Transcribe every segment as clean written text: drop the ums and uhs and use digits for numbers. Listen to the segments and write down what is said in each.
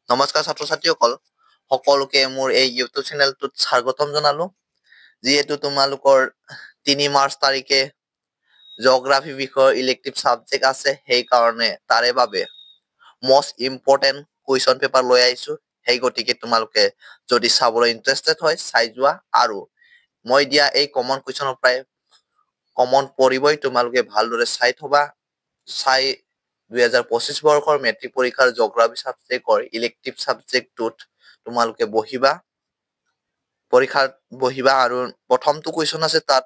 নমস্কাৰ ছাত্ৰ ছাত্ৰীসকল সকলোকে মোৰ এই ইউটিউব চেনেলটোত স্বাগতম জনালো যিহেতু তোমালোকৰ 3 মাৰ্চ তাৰিখে জিঅগ্ৰাফি বিষয়ৰ ইলেক্টিভ সাবজেক্ট আছে সেই কাৰণে তাৰে বাবে মোস্ট ইম্পৰ্টেন্ট কুৱেশ্যন পেপাৰ লৈ আহিছো সেই গতিকে তোমালোকে যদি চাবলৈ ইন্টাৰেষ্টেড হয় চাই যোৱা আৰু মই দিয়া এই কমন কুৱেশ্যনৰ প্ৰায় কমন পৰিবই তোমালোকে ভালদৰে চাই থবা চাই 2025 বৰ্ষৰ মেট্ৰিক পৰীক্ষাৰ জিঅগ্ৰাফি সাবজেক্টৰ ইলেক্টিভ সাবজেক্টটোত তোমালোকে বহিবা পৰীক্ষাত বহিবা আৰু প্ৰথমটো কুৱেশ্যন আছে তাত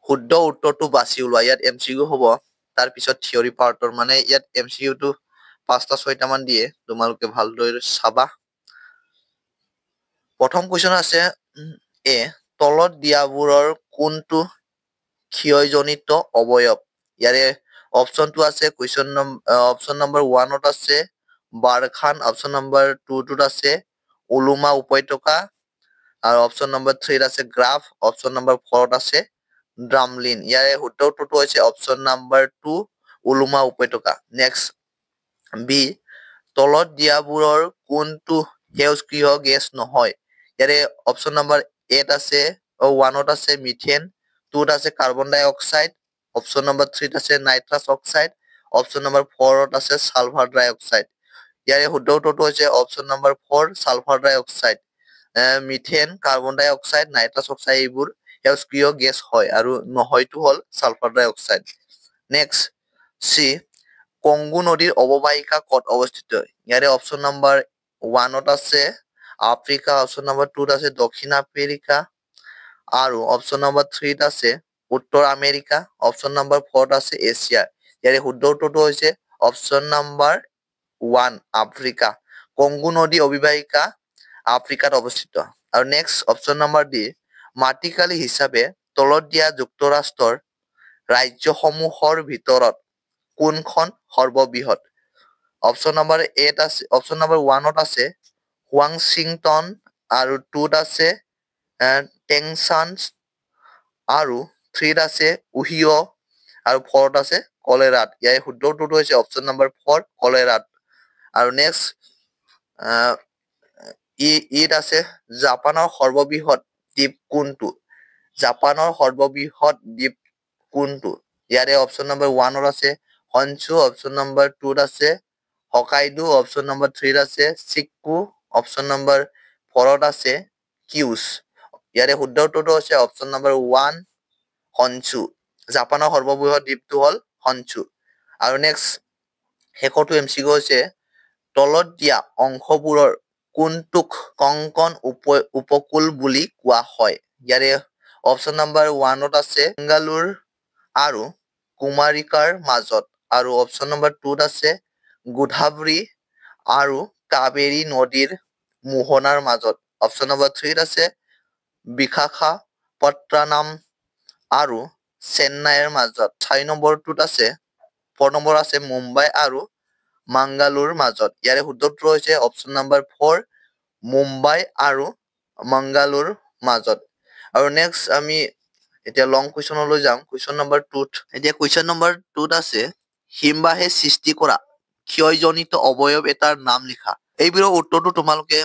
শুদ্ধ উত্তৰটো বাছি ওলোৱা ইয়াত এমসিকিউ হ'ব তাৰ পিছত থিয়ৰি পাৰ্টৰ মানে ইয়াত এমসিকিউটো 5টা 6টা মান দিয়ে তোমালোকে ভালদৰে চাবা প্ৰথম কুৱেশ্যন আছে এ তলত দিয়াবোৰৰ কোনটো ক্ষয়জনিত অবয়ব ইয়াৰে অপশনটো আছে কুৱেশ্যন অপশন নম্বৰ 1 ত আছে বাৰখান অপশন নম্বৰ 2 টোত আছে উলুমা উপত্যকা আৰু অপশন নম্বৰ 3 ত আছে গ্ৰাফ অপশন নম্বৰ 4 ত আছে ড্ৰামলিন ইয়াৰে শুদ্ধ উত্তৰটো হৈছে অপশন নম্বৰ 2 উলুমা উপত্যকা নেক্সট বি তলত দিয়াবোৰৰ কোনটো সেউজগৃহ গেছ নহয় ইয়াৰে অপশন নম্বৰ 8 আছে 1 ত আছে মিথেন 2 ত আছে কাৰ্বন ডাই অক্সাইড অপশন নম্বৰ 3 ত আছে নাইট্ৰাছ অক্সাইড অপশন নম্বৰ 4 ত আছে সালফাৰ ডাই অক্সাইড ইয়াৰে শুদ্ধ উত্তৰটো হৈছে অপশন নম্বৰ 4 সালফাৰ ডাই অক্সাইড মিথেন কাৰ্বন ডাই অক্সাইড নাইট্ৰাছ অক্সাইড এইবোৰ সেউজগৃহ গেছ হয় আৰু নহয়টো হল সালফাৰ ডাই অক্সাইড নেক্সট সি কংগু নদীৰ অৱবাহিকা কত অৱস্থিত ইয়াৰে অপশন নম্বৰ 1 ত আছে আফ্ৰিকা অপশন নম্বৰ 2 ত আছে দক্ষিণ আমেৰিকা আৰু অপশন নম্বৰ 3 ত আছে উত্তৰ আমেৰিকা অপশন নম্বৰ 4 ত আছে এছিয়া ইয়াৰে শুদ্ধ উত্তৰটো হৈছে অপশন নম্বৰ 1 আফ্ৰিকা কংগু নদী অৱবাহিকা আফ্ৰিকাত অৱস্থিত আৰু নেক্সট অপশন নম্বৰ ডি মাটিকালি হিচাপে তলত দিয়া যুক্তৰাষ্ট্ৰৰ ৰাজ্যসমূহৰ ভিতৰত কোনখন সৰ্ববৃহৎ অপশন নম্বৰ 8 আছে অপশন নম্বৰ 1 ত আছে ৱাশ্বিংটন আৰু 2 ত আছে টেংছান আৰু 3 ত আছে উহিও আৰু 4 ত আছে কলেৰাট ইয়াৰ শুদ্ধ উত্তৰটো হৈছে অপশন নম্বৰ 4 কলেৰাট আৰু নেক্সট ইত আছে জাপানৰ সৰ্ববৃহৎ দ্বীপ কোনটো জাপানৰ সৰ্ববৃহৎ দ্বীপ কোনটো ইয়াৰে অপশন নম্বৰ 1 ত আছে হনচু অপশন নম্বৰ 2 ত আছে হকাইডো অপশন নম্বৰ 3 ত আছে চিক্কু অপশন নম্বৰ 4 ত আছে কিউছ ইয়াৰে শুদ্ধ উত্তৰটো হৈছে অপশন নম্বৰ 1 হনচু জাপানৰ সৰ্ববৃহৎ দ্বীপটো হল হনচু আৰু নেক্সট শেষৰটো এমসিকিউ হৈছে তলত দিয়া অংশবোৰৰ কোনটোক কংকন উপকূল বুলি কোৱা হয় ইয়াৰে অপশন নম্বৰ 1 ত আছে বেংগালুৰ আৰু কুমাৰিকাৰ মাজত আৰু অপশন নম্বৰ 2 ত আছে গোদাবৰী আৰু কাবেৰী নদীৰ মোহনাৰ মাজত অপশন নম্বৰ 3 ত আছে বিশাখাপট্টনম আৰু চেন্নাইৰ মাজত 4 নম্বৰটোত আছে 4 নম্বৰ আছে মুম্বাই আৰু মাংগালোৰ মাজত ইয়াৰে শুদ্ধ উত্তৰ হৈছে অপশন নম্বৰ 4 মুম্বাই আৰু মাংগালোৰ মাজত আৰু নেক্সট আমি এতিয়া লং কুৱেশ্যনলৈ যাম কুৱেশ্যন নম্বৰ 2 এতিয়া কুৱেশ্যন নম্বৰ 2 আছে হিমবাহে সৃষ্টি কৰা ক্ষয়জনিত অবয়ব এটাৰ নাম লিখা এইবোৰৰ উত্তৰটো তোমালোকে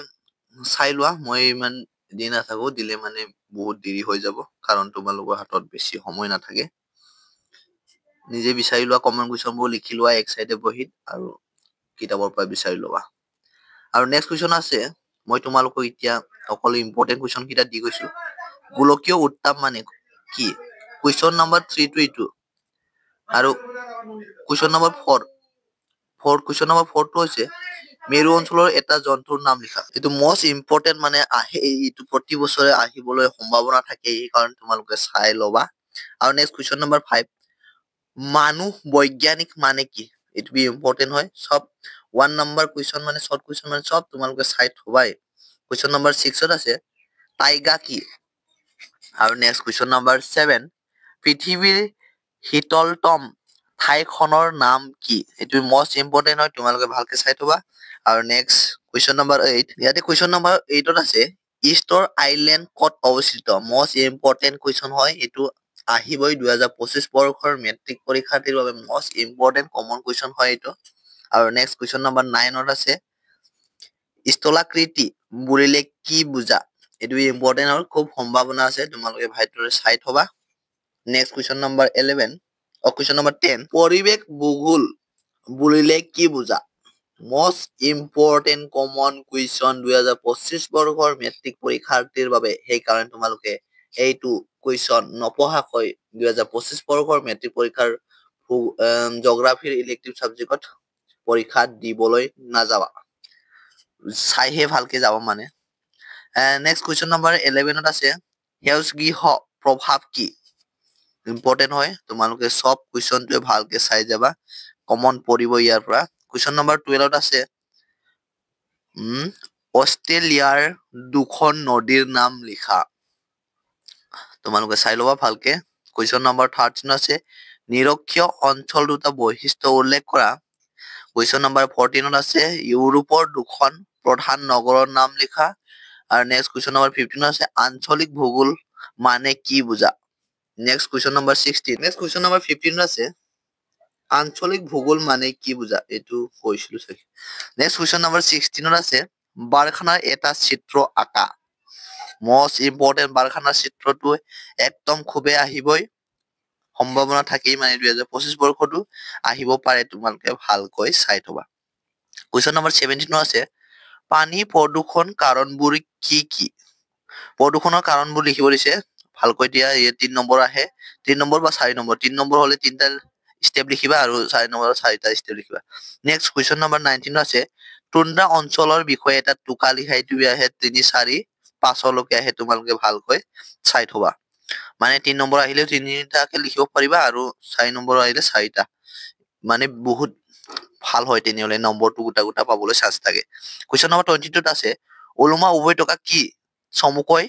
চাই লোৱা মই ইমান দি নাথাকো দিলে মানে বহুত দেৰি হৈ যাব কাৰণ তোমালোকৰ হাতত বেছি সময় নাথাকে নিজে বিচাৰি লোৱা কমন কুৱেশ্যনবোৰ লিখি লোৱা এক সাইডে বহি আৰু কিতাপৰ পৰা বিচাৰি লোৱা আৰু নেক্সট কুৱেশ্যন আছে মই তোমালোকক এতিয়া অকল ইম্পৰ্টেন্ট কুৱেশ্যন কিটা দি গৈছো গোলকীয় উত্তাপ মানে কি কুৱেশ্যন নম্বৰ 3 to 2 আৰু কুৱেশ্যন নম্বৰ 4 কুৱেশ্যন নম্বৰ 4 টো হৈছে মেৰু অঞ্চলৰ এটা জন্তুৰ নাম লিখা এইটো মোস্ট ইম্পৰ্টেন্ট মানে আহে এইটো প্ৰতি বছৰে আহিবলৈ সম্ভাৱনা থাকে এই কাৰণ তোমালোকে চাই লবা আৰু নেক্সট কুৱেশ্যন নম্বৰ 5 মানুহ বৈজ্ঞানিক মানে কি ইট বি ইম্পৰ্টেন্ট হয় সব 1 নম্বৰ কুৱেশ্যন মানে শৰ্ট কুৱেশ্যন মানে সব তোমালোকে চাই থবাই কুৱেশ্যন নম্বৰ 6 ত আছে টাইগা কি আৰু নেক্সট কুৱেশ্যন নম্বৰ 7 পৃথিৱীৰ শীতলতম ঠাইখনৰ নাম কি এইটো মোস্ট ইম্পৰ্টেন্ট হয় তোমালোকে ভালকে চাই থবা আৰু নেক্সট কুৱেশ্যন নম্বৰ 8 ইয়াতে কুৱেশ্যন নম্বৰ 8 ত আছে ইষ্টৰ আইল্যান্ড কত অৱস্থিত মোস্ট ইম্পৰ্টেন্ট কুৱেশ্যন হয় এইটো আহিবই 2025 বৰ্ষৰ মেট্ৰিক পৰীক্ষাৰ্থীৰ বাবে মোস্ট ইম্পৰ্টেন্ট কমন কুৱেশ্যন হয় এইটো আৰু নেক্সট কুৱেশ্যন নম্বৰ 9 ত আছে স্থলাকৃতি বুলিলে কি বুজা? এইটো ইম্পৰ্টেণ্ট আৰু খুব সম্ভাৱনা আছে, তোমালোকে ভালদৰে চাই থবা। Next question number 11 question number 10 পৰিৱেশ ভূগোল বুলিলে কি বুজা? most important common question 2025 বৰ্ষৰ মেট্ৰিক পৰীক্ষাৰ্থীৰ বাবে। সেইকাৰণে তোমালোকে এইটো কুৱেশ্যন নপঢ়াকৈ 2025 বৰ্ষৰ মেট্ৰিক পৰীক্ষাৰ জিঅ'গ্ৰাফিৰ ইলেক্টিভ ছাবজেক্টত পৰীক্ষা দিবলৈ নাযাবা, চাইহে ভালকে যাব মানে। নেক্সট কুৱেশ্যন নম্বৰ 11ত আছে সেউজগৃহ প্ৰভাৱ কি? ইম্পৰ্টেণ্ট হয়, তোমালোকে চব কুৱেশ্যনটোৱে ভালকে চাই যাবা, কমন পৰিব ইয়াৰ পৰা। কুৱেশ্যন নম্বৰ 12ত আছে অষ্ট্ৰেলিয়াৰ দুখন নদীৰ নাম লিখা, তোমালোকে চাই ল'বা ভালকে। কুৱেশ্যন নম্বৰ 13 আছে নিৰক্ষীয় অঞ্চল দুটা বৈশিষ্ট্য উল্লেখ কৰা। কুৱেশ্যন নম্বৰ 14ত আছে ইউৰোপৰ দুখন প্ৰধান নগৰৰ নাম লিখা। আৰু নেক্সট কুৱেশ্যন নম্বৰ 15 আছে আঞ্চলিক ভূগোল মানে কি বুজা? Next question number 16 next question number 15 আছে আঞ্চলিক ভূগোল মানে কি বুজা? এইটো কৈছিলো চাগে। নেক্সট কুৱেশ্যন নম্বৰ 16ত আছে বাৰখানাৰ এটা চিত্ৰ আঁকা। most important, বাৰখানাৰ চিত্ৰটো একদম খুবেই আহিবই, সম্ভাৱনা থাকেই মানে 2025 বৰ্ষতো আহিব পাৰে, তোমালোকে ভালকৈ চাই থবা। কুৱেশ্যন নম্বৰ 17 আছে পানী প্ৰদূষণ কাৰণবোৰ কি কি? প্ৰদূষণৰ কাৰণবোৰ লিখিব দিছে, ভালকৈ দিয়া। 3 নম্বৰ আহে, 3 নম্বৰ বা 4 নম্বৰ, 3 নম্বৰ হলে 3টা ষ্টেপ লিখিবা আৰু 4 নম্বৰ 4টা ষ্টেপ লিখিবা। নেক্সট কুৱেশ্যন নম্বৰ 19 আছে টুন্দ্ৰা অঞ্চলৰ বিষয়ে এটা টোকা লিখা। এইটো আহে 3, 4, 5লৈকে আহে, তোমালোকে ভালকৈ চাই থবা। মানে 3 নম্বৰ আহিলেও 3টাকে লিখিব পাৰিবা আৰু 4 নম্বৰ আহিলে 4টা, মানে বহুত ভাল হয়, তেনেহলে নম্বৰটো গোটা গোটা পাবলৈ চান্স থাকে। কুৱেশ্যন নম্বৰ 22ত আছে ওলোমা উপত্যকা কি? চমুকৈ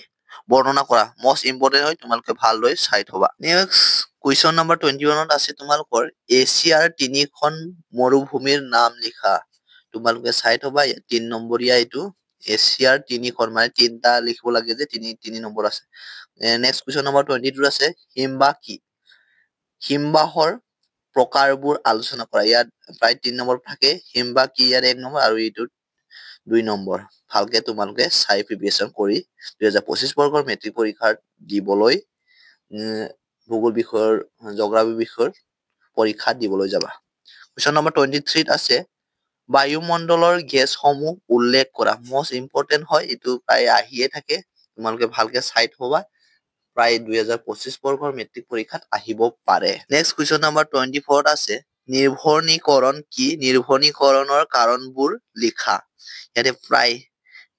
বৰ্ণনা কৰা। most important হয়, তোমালোকে ভালদৰে চাই থবা। নেক্সট কুৱেশ্যন নম্বৰ 21ত আছে তোমালোকৰ এছিয়াৰ 3খন মৰুভূমিৰ নাম লিখা, তোমালোকে চাই থবা। 3 নম্বৰীয়া এইটো এছিয়াৰ 3খন, মানে 3টা লিখিব লাগে যে 3 নম্বৰ আছে। নেক্সট কুৱেশ্যন নম্বৰ 22 আছে হিমবাহ কি? হিমবাহৰ প্ৰকাৰবোৰ আলোচনা কৰা। ইয়াত প্ৰায় 3 নম্বৰ থাকে। হিমবাহ কি ইয়াত 1 নম্বৰ আৰু এইটোত 2 নম্বৰ। ভালকে তোমালোকে চাই প্ৰিপেৰেশ্যন কৰি 2025 বৰ্ষৰ মেট্ৰিক পৰীক্ষাৰ দিবলৈ ভূগোল বিষয়ৰ জিঅ'গ্ৰাফী বিষয়ৰ পৰীক্ষা দিবলৈ যাবা। কুৱেশ্যন নম্বৰ 23ত আছে বায়ুমণ্ডলৰ গেছসমূহ উল্লেখ কৰা। most important হয়, এইটো প্ৰায় আহিয়ে থাকে, তোমালোকে ভালকে চাই থবা, প্ৰায় 2025 বৰ্ষৰ মেট্ৰিক পৰীক্ষাত আহিব পাৰে। নেক্সট কুৱেশ্যন নম্বৰ 24ত আছে নিৰ্ভৰণীকৰণ কি? নিৰ্ভৰণীকৰণৰ কাৰণবোৰ লিখা। ইয়াতে প্ৰায়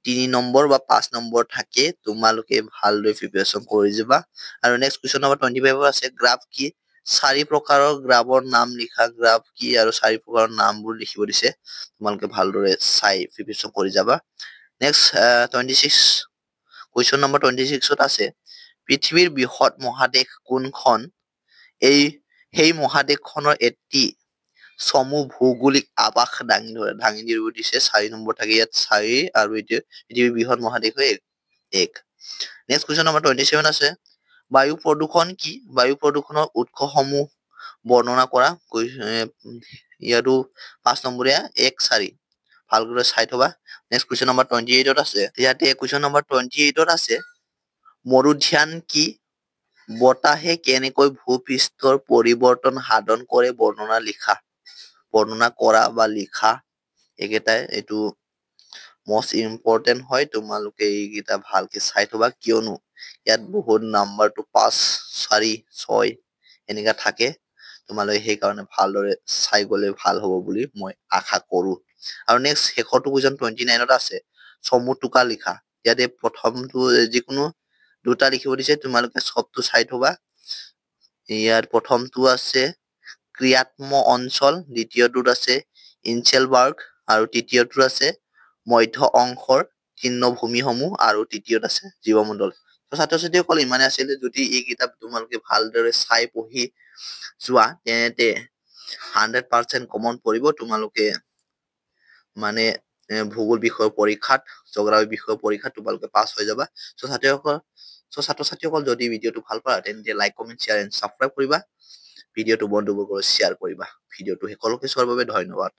3 নম্বৰ বা 5 নম্বৰ থাকে, তোমালোকে ভালদৰে প্ৰিপেৰেশ্যন কৰি যাবা। আৰু নেক্সট কুৱেশ্যন নম্বৰ 25 আছে গ্ৰাফ কি? 4 প্ৰকাৰৰ গ্ৰাফৰ নাম লিখা। গ্ৰাফ কি আৰু 4 প্ৰকাৰৰ নামবোৰ লিখিব দিছে, তোমালোকে ভালদৰে চাই প্ৰিপেৰেশ্যন কৰি যাবা। নেক্সট 26 কুৱেশ্যন নম্বৰ 26ত আছে পৃথিৱীৰ বৃহৎ মহাদেশ কোনখন? সেই মহাদেশখনৰ এটি চমু ভৌগোলিক আৱাস দাঙি দিব দিছে। 4 নম্বৰ থাকে ইয়াত 4, আৰু এইটো পৃথিৱীৰ বৃহৎ মহাদেশ হয় 1। নেক্সট কুৱেশ্যন নম্বৰ 27 আছে বায়ু প্ৰদূষণ কি? বায়ু প্ৰদূষণৰ উৎসসমূহ বৰ্ণনা কৰা। ইয়াতো 5 নম্বৰীয়া 1, 4, ভালদৰে চাই থবা। নেক্সট কুৱেশ্যন নম্বৰ 28ত আছে, ইয়াতে কুৱেশ্যন নম্বৰ 28ত আছে মৰুধ্যান কি? বতাহে কেনেকৈ ভূপৃষ্ঠৰ পৰিৱৰ্তন সাধন কৰে বৰ্ণনা কৰা বা লিখা। এইকেইটাই এইটো most important হয়, তোমালোকে এইকেইটা ভালকে চাই থবা, কিয়নো ইয়াত বহুত নাম্বাৰটো 5, 4, 6 এনেকা থাকে, তোমালোকে সেইকাৰণে ভালদৰে চাই গলে ভাল হ'ব বুলি মই আশা কৰো। আৰু নেক্সট শেষৰটো কুৱেশ্যন 29ত আছে চমু টোকা লিখা। ইয়াতে প্ৰথমটো যিকোনো 2টা লিখিব দিছে, তোমালোকে চবটো চাই থবা। ইয়াৰ প্ৰথমটো আছে ক্ৰিয়াত্মক অঞ্চল, দ্বিতীয়টোত আছে ইনচেলবাৰ্গ, আৰু তৃতীয়টোত আছে মধ্য অংশৰ তৃণভূমিসমূহ, আৰু তৃতীয়ত আছে জীৱমণ্ডল। ছাত্ৰ ছাত্ৰীসকল ইমানে আছিলে, যদি এই কিতাপ তোমালোকে ভালদৰে চাই পঢ়ি যোৱা তেন্তে 100% কমন পৰিব। তোমালোকে মানে ভূগোল বিষয়ৰ পৰীক্ষাত, জিঅ'গ্ৰাফী বিষয়ৰ পৰীক্ষাত তোমালোকে পাছ হৈ যাবা। ছাত্ৰ ছাত্ৰীসকল যদি ভিডিঅ'টো ভাল পায় তেন্তে like, comment, share and subscribe কৰিবা। ভিডিঅ'টো বন্ধুবৰ্গৰ শ্বেয়াৰ কৰিবা। ভিডিঅ'টো শেষলৈকে চোৱাৰ বাবে ধন্যবাদ।